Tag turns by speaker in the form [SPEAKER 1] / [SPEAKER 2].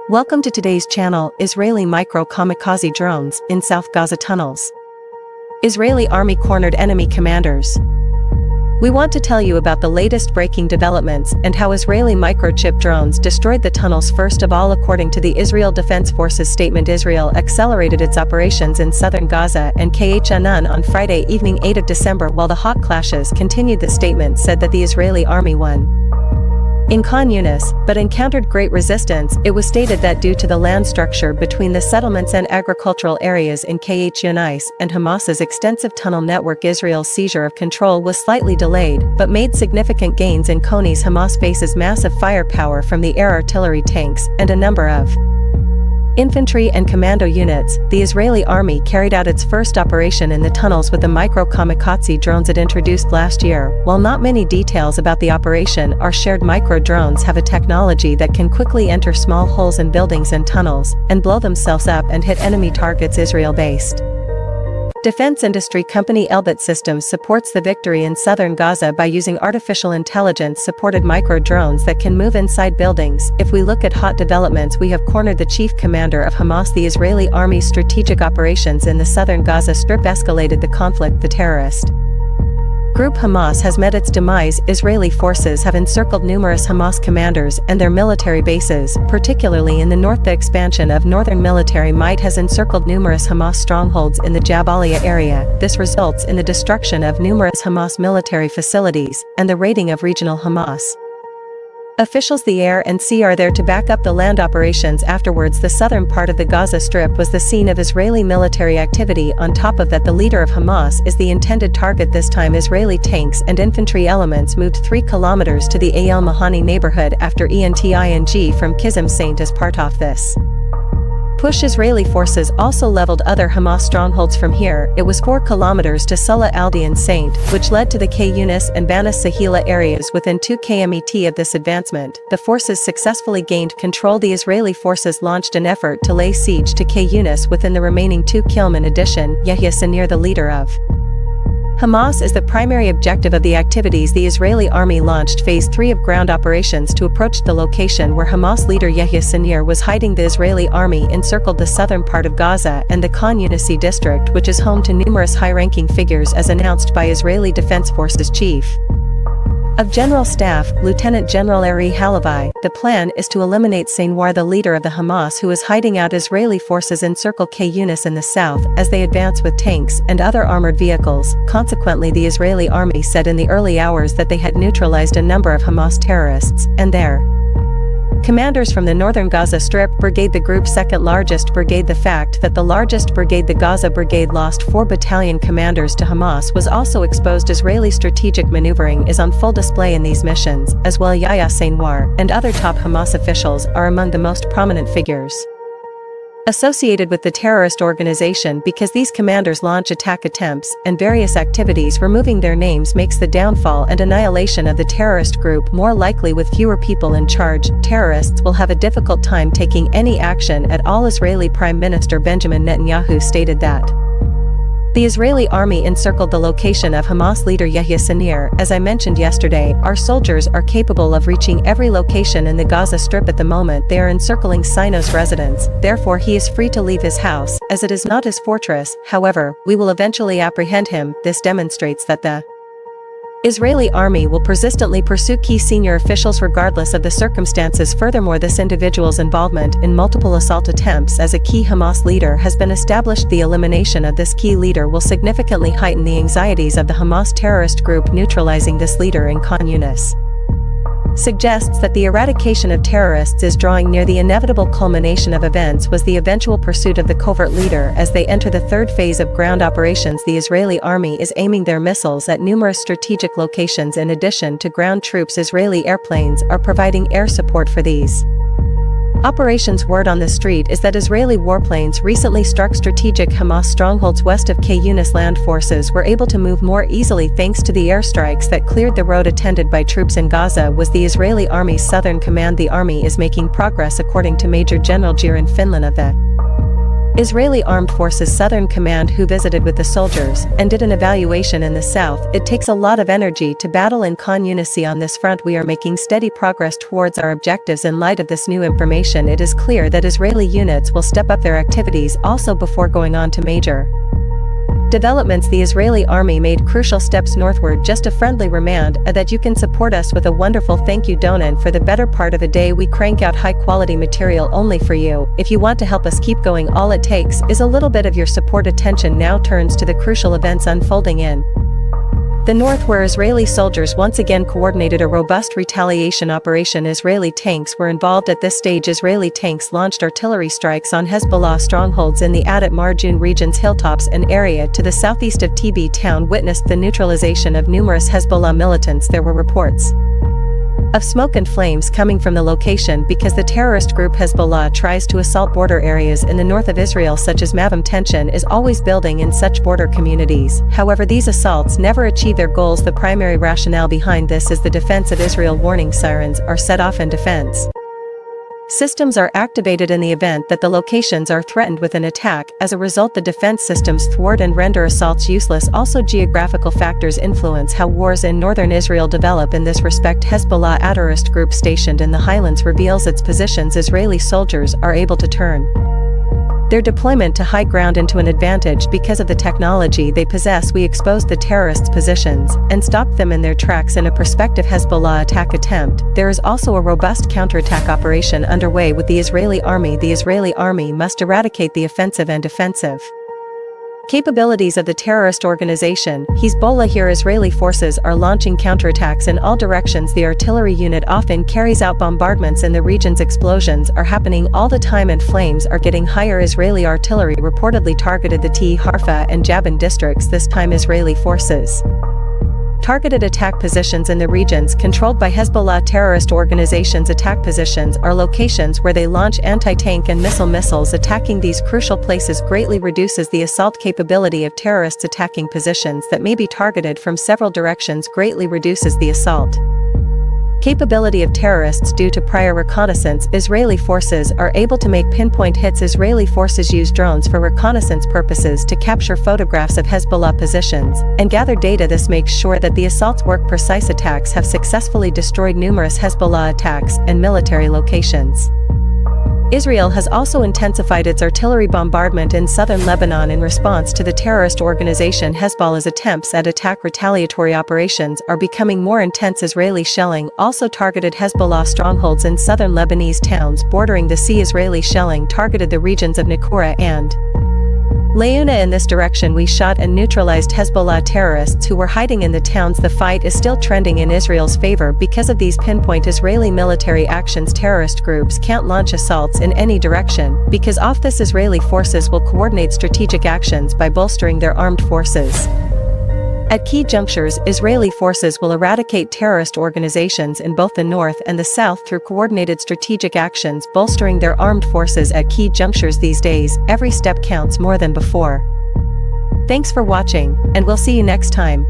[SPEAKER 1] Welcome to today's channel, Israeli micro-kamikaze drones in South Gaza tunnels. Israeli army cornered enemy commanders. We want to tell you about the latest breaking developments and how Israeli microchip drones destroyed the tunnels. First of all, according to the Israel Defense Forces statement, Israel accelerated its operations in southern Gaza and Khan on Friday evening 8 of December while the hot clashes continued. The statement said that the Israeli army won in Khan Yunis, but encountered great resistance. It was stated that due to the land structure between the settlements and agricultural areas in Khan Yunis and Hamas's extensive tunnel network, Israel's seizure of control was slightly delayed, but made significant gains in Konis. Hamas faces massive firepower from the air artillery tanks and a number of infantry and commando units. The Israeli army carried out its first operation in the tunnels with the micro-kamikaze drones it introduced last year. While not many details about the operation are shared, micro-drones have a technology that can quickly enter small holes in buildings and tunnels, and blow themselves up and hit enemy targets. Israel-based defense industry company Elbit Systems supports the victory in southern Gaza by using artificial intelligence-supported micro-drones that can move inside buildings. If we look at hot developments, we have cornered the chief commander of Hamas. The Israeli army's strategic operations in the southern Gaza Strip escalated the conflict. The terrorist group Hamas has met its demise. Israeli forces have encircled numerous Hamas commanders and their military bases, particularly in the north. The expansion of northern military might has encircled numerous Hamas strongholds in the Jabalia area. This results in the destruction of numerous Hamas military facilities and the raiding of regional Hamas officials. The air and sea are there to back up the land operations. Afterwards, the southern part of the Gaza Strip was the scene of Israeli military activity. On top of that, the leader of Hamas is the intended target. This time, Israeli tanks and infantry elements moved 3 kilometers to the Al Mahani neighborhood after ENTING from Kizim Saint. As part of this push, Israeli forces also leveled other Hamas strongholds from here. It was 4 kilometers to Salah al-Din Saint, which led to the Khan Yunis and Bana Sahila areas within 2 km of this advancement. The forces successfully gained control. The Israeli forces launched an effort to lay siege to Khan Yunis within the remaining 2 km. In addition, Yahya Sinir, the leader of Hamas, is the primary objective of the activities. The Israeli army launched phase 3 of ground operations to approach the location where Hamas leader Yahya Sinir was hiding. The Israeli army encircled the southern part of Gaza and the Khan Yunis district, which is home to numerous high-ranking figures, as announced by Israeli Defense Forces Chief of General Staff, Lieutenant General Ari Halavi. The plan is to eliminate Sinwar, the leader of the Hamas, who is hiding out. Israeli forces encircle Khan Yunis in the south as they advance with tanks and other armored vehicles. Consequently, the Israeli army said in the early hours that they had neutralized a number of Hamas terrorists and their commanders from the northern Gaza Strip brigade, the group's second largest brigade. The fact that the largest brigade, the Gaza Brigade, lost 4 battalion commanders to Hamas was also exposed. Israeli strategic maneuvering is on full display in these missions, as well. Yahya Sinwar and other top Hamas officials are among the most prominent figures associated with the terrorist organization because these commanders launch attack attempts and various activities. Removing their names makes the downfall and annihilation of the terrorist group more likely. With fewer people in charge, terrorists will have a difficult time taking any action at all. Israeli Prime Minister Benjamin Netanyahu stated that the Israeli army encircled the location of Hamas leader Yahya Sinir. As I mentioned yesterday, our soldiers are capable of reaching every location in the Gaza Strip. At the moment, they are encircling Sinir's residence, therefore he is free to leave his house, as it is not his fortress. However, we will eventually apprehend him. This demonstrates that the Israeli army will persistently pursue key senior officials regardless of the circumstances. Furthermore, this individual's involvement in multiple assault attempts as a key Hamas leader has been established. The elimination of this key leader will significantly heighten the anxieties of the Hamas terrorist group. Neutralizing this leader in Khan Yunis suggests that the eradication of terrorists is drawing near. The inevitable culmination of events was the eventual pursuit of the covert leader. As they enter the third phase of ground operations, the Israeli army is aiming their missiles at numerous strategic locations. In addition to ground troops, Israeli airplanes are providing air support for these operations. Word on the street is that Israeli warplanes recently struck strategic Hamas strongholds west of Khan Yunis. Land forces were able to move more easily thanks to the airstrikes that cleared the road attended by troops in Gaza. Was the Israeli Army's southern command. The army is making progress according to Major General Jiren Finland of the Israeli Armed Forces Southern Command, who visited with the soldiers and did an evaluation in the south. It takes a lot of energy to battle in unity on this front. We are making steady progress towards our objectives. In light of this new information, it is clear that Israeli units will step up their activities also before going on to major developments. The Israeli army made crucial steps northward. Just a friendly remind that you can support us with a wonderful thank you donation. For the better part of a day we crank out high quality material only for you. If you want to help us keep going, all it takes is a little bit of your support. Attention now turns to the crucial events unfolding in the north, where Israeli soldiers once again coordinated a robust retaliation operation. Israeli tanks were involved at this stage. Israeli tanks launched artillery strikes on Hezbollah strongholds in the Adat Marjun region's hilltops. An area to the southeast of TB town witnessed the neutralization of numerous Hezbollah militants. There were reports of smoke and flames coming from the location because the terrorist group Hezbollah tries to assault border areas in the north of Israel such as Mavam. Tension is always building in such border communities. However, these assaults never achieve their goals. The primary rationale behind this is the defense of Israel. Warning sirens are set off and defense systems are activated in the event that the locations are threatened with an attack. As a result, the defense systems thwart and render assaults useless. Also, geographical factors influence how wars in northern Israel develop. In this respect, Hezbollah, a terrorist group stationed in the highlands, reveals its positions. Israeli soldiers are able to turn their deployment to high ground into an advantage because of the technology they possess. We exposed the terrorists' positions and stopped them in their tracks in a prospective Hezbollah attack attempt. There is also a robust counterattack operation underway with the Israeli army. The Israeli army must eradicate the offensive and defensive capabilities of the terrorist organization Hezbollah. Here, Israeli forces are launching counterattacks in all directions. The artillery unit often carries out bombardments in the regions. Explosions are happening all the time and flames are getting higher. Israeli artillery reportedly targeted the T Harfa and Javan districts. This time Israeli forces targeted attack positions in the regions controlled by Hezbollah terrorist organizations. Attack positions are locations where they launch anti-tank and missiles. Attacking these crucial places greatly reduces the assault capability of terrorists. Attacking positions that may be targeted from several directions greatly reduces the assault capability of terrorists. Due to prior reconnaissance, Israeli forces are able to make pinpoint hits. Israeli forces use drones for reconnaissance purposes to capture photographs of Hezbollah positions and gather data. This makes sure that the assaults work. Precise attacks have successfully destroyed numerous Hezbollah attacks and military locations. Israel has also intensified its artillery bombardment in southern Lebanon in response to the terrorist organization Hezbollah's attempts at attack. Retaliatory operations are becoming more intense. Israeli shelling also targeted Hezbollah strongholds in southern Lebanese towns bordering the sea. Israeli shelling targeted the regions of Nakura and Leuna. In this direction, we shot and neutralized Hezbollah terrorists who were hiding in the towns. The fight is still trending in Israel's favor because of these pinpoint Israeli military actions. Terrorist groups can't launch assaults in any direction because of this Israeli forces will coordinate strategic actions by bolstering their armed forces. At key junctures, Israeli forces will eradicate terrorist organizations in both the north and the south through coordinated strategic actions, bolstering their armed forces at key junctures. These days, every step counts more than before. Thanks for watching, and we'll see you next time.